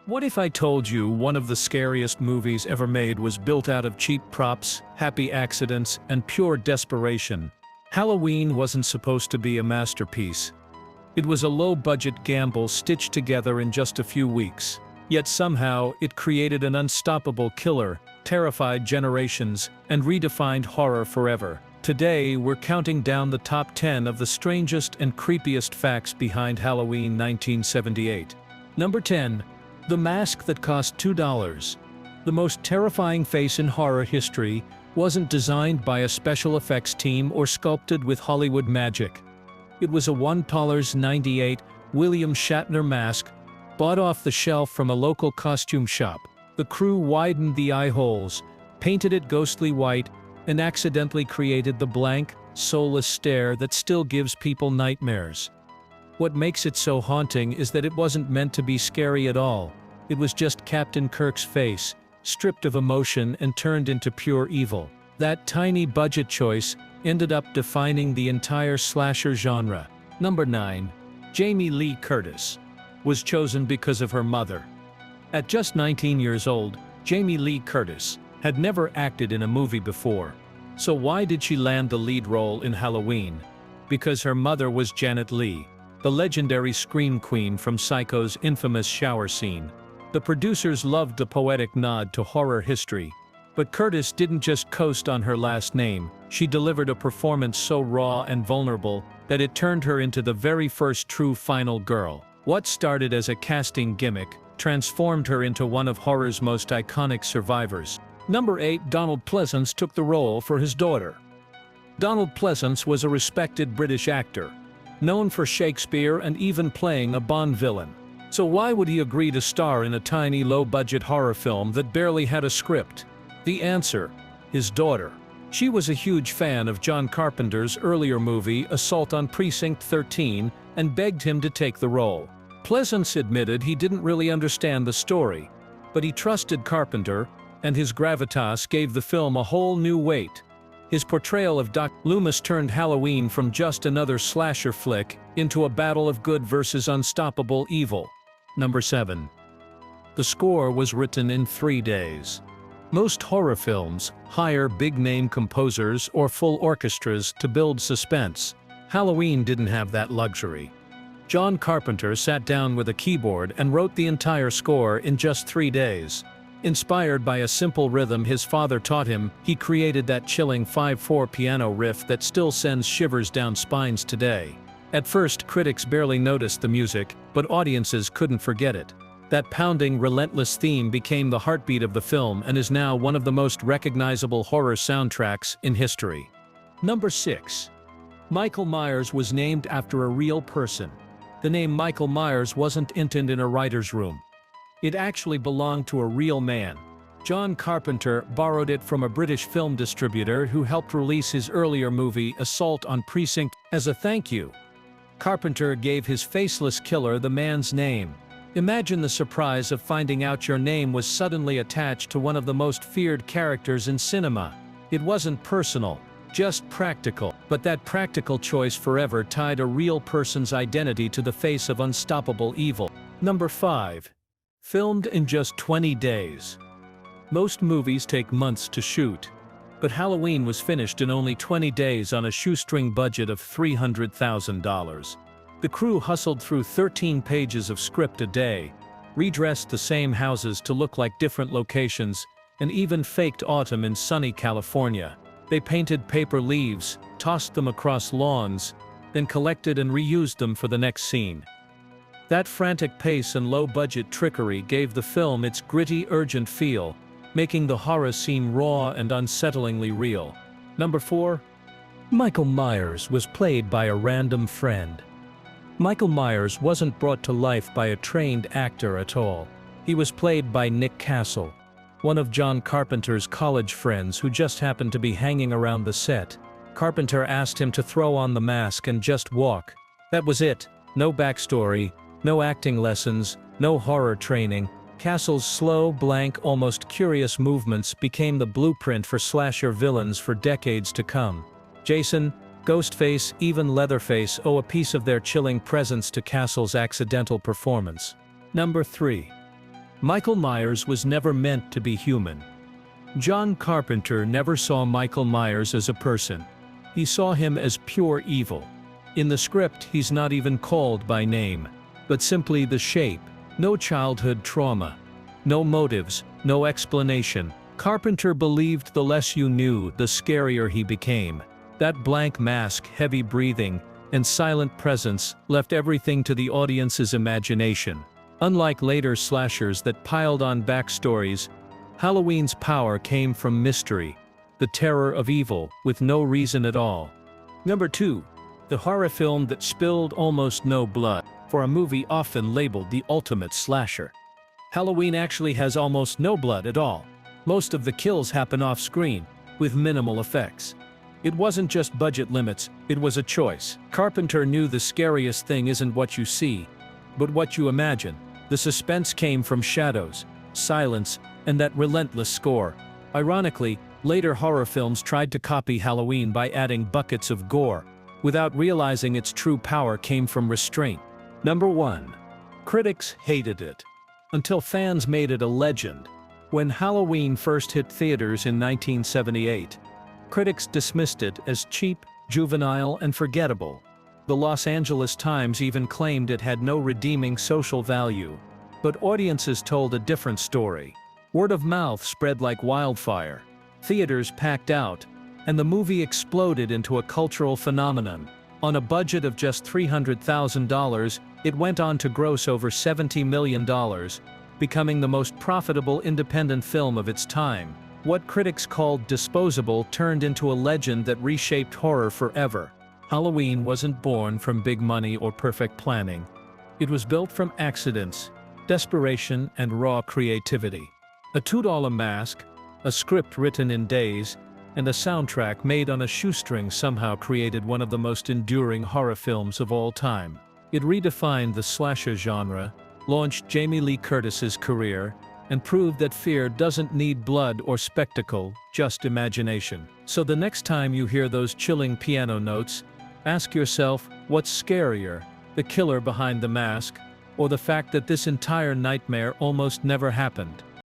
What if I told you one of the scariest movies ever made was built out of cheap props, happy accidents, and pure desperation? Halloween wasn't supposed to be a masterpiece. It was a low-budget gamble stitched together in just a few weeks. Yet somehow, it created an unstoppable killer, terrified generations, and redefined horror forever. Today, we're counting down the top 10 of the strangest and creepiest facts behind Halloween 1978. Number 10. The mask that cost $2. The most terrifying face in horror history wasn't designed by a special effects team or sculpted with Hollywood magic. It was a $1.98 William Shatner mask bought off the shelf from a local costume shop. The crew widened the eye holes, painted it ghostly white, and accidentally created the blank, soulless stare that still gives people nightmares. What makes it so haunting is that it wasn't meant to be scary at all. It was just Captain Kirk's face, stripped of emotion and turned into pure evil. That tiny budget choice ended up defining the entire slasher genre. Number 9. Jamie Lee Curtis was chosen because of her mother. At just 19 years old, Jamie Lee Curtis had never acted in a movie before. So why did she land the lead role in Halloween? Because her mother was Janet Leigh, the legendary scream queen from Psycho's infamous shower scene. The producers loved the poetic nod to horror history. But Curtis didn't just coast on her last name, she delivered a performance so raw and vulnerable that it turned her into the very first true final girl. What started as a casting gimmick transformed her into one of horror's most iconic survivors. Number 8. Donald Pleasence took the role for his daughter. Donald Pleasence was a respected British actor, known for Shakespeare and even playing a Bond villain. So why would he agree to star in a tiny low-budget horror film that barely had a script? The answer: his daughter. She was a huge fan of John Carpenter's earlier movie Assault on Precinct 13 and begged him to take the role. Pleasence admitted he didn't really understand the story, but he trusted Carpenter, and his gravitas gave the film a whole new weight. His portrayal of Doc Loomis turned Halloween from just another slasher flick into a battle of good versus unstoppable evil. Number 7. The score was written in 3 days. Most horror films hire big-name composers or full orchestras to build suspense. Halloween didn't have that luxury. John Carpenter sat down with a keyboard and wrote the entire score in just 3 days. Inspired by a simple rhythm his father taught him, he created that chilling 5/4 piano riff that still sends shivers down spines today. At first, critics barely noticed the music, but audiences couldn't forget it. That pounding, relentless theme became the heartbeat of the film and is now one of the most recognizable horror soundtracks in history. Number 6. Michael Myers was named after a real person. The name Michael Myers wasn't invented in a writer's room. It actually belonged to a real man. John Carpenter borrowed it from a British film distributor who helped release his earlier movie Assault on Precinct. As a thank you, Carpenter gave his faceless killer the man's name. Imagine the surprise of finding out your name was suddenly attached to one of the most feared characters in cinema. It wasn't personal, just practical. But that practical choice forever tied a real person's identity to the face of unstoppable evil. Number 5. Filmed in just 20 days. Most movies take months to shoot, but Halloween was finished in only 20 days on a shoestring budget of $300,000. The crew hustled through 13 pages of script a day, redressed the same houses to look like different locations, and even faked autumn in sunny California. They painted paper leaves, tossed them across lawns, then collected and reused them for the next scene. That frantic pace and low-budget trickery gave the film its gritty, urgent feel, making the horror seem raw and unsettlingly real. Number 4. Michael Myers was played by a random friend. Michael Myers wasn't brought to life by a trained actor at all. He was played by Nick Castle, one of John Carpenter's college friends who just happened to be hanging around the set. Carpenter asked him to throw on the mask and just walk. That was it. No backstory, no acting lessons, no horror training. Castle's slow, blank, almost curious movements became the blueprint for slasher villains for decades to come. Jason, Ghostface, even Leatherface owe a piece of their chilling presence to Castle's accidental performance. Number 3. Michael Myers was never meant to be human. John Carpenter never saw Michael Myers as a person. He saw him as pure evil. In the script, he's not even called by name, but simply the shape. No childhood trauma. No motives, no explanation. Carpenter believed the less you knew, the scarier he became. That blank mask, heavy breathing, and silent presence left everything to the audience's imagination. Unlike later slashers that piled on backstories, Halloween's power came from mystery, the terror of evil, with no reason at all. Number 2. The horror film that spilled almost no blood, for a movie often labeled the ultimate slasher. Halloween actually has almost no blood at all. Most of the kills happen off-screen, with minimal effects. It wasn't just budget limits, it was a choice. Carpenter knew the scariest thing isn't what you see, but what you imagine. The suspense came from shadows, silence, and that relentless score. Ironically, later horror films tried to copy Halloween by adding buckets of gore, without realizing its true power came from restraint. Number 1. Critics hated it, until fans made it a legend. When Halloween first hit theaters in 1978, critics dismissed it as cheap, juvenile, and forgettable. The Los Angeles Times even claimed it had no redeeming social value. But audiences told a different story. Word of mouth spread like wildfire. Theaters packed out, and the movie exploded into a cultural phenomenon. On a budget of just $300,000, it went on to gross over $70 million, becoming the most profitable independent film of its time. What critics called disposable turned into a legend that reshaped horror forever. Halloween wasn't born from big money or perfect planning. It was built from accidents, desperation, and raw creativity. A $2 mask, a script written in days, and a soundtrack made on a shoestring somehow created one of the most enduring horror films of all time. It redefined the slasher genre, launched Jamie Lee Curtis's career, and proved that fear doesn't need blood or spectacle, just imagination. So the next time you hear those chilling piano notes, ask yourself, what's scarier, the killer behind the mask, or the fact that this entire nightmare almost never happened?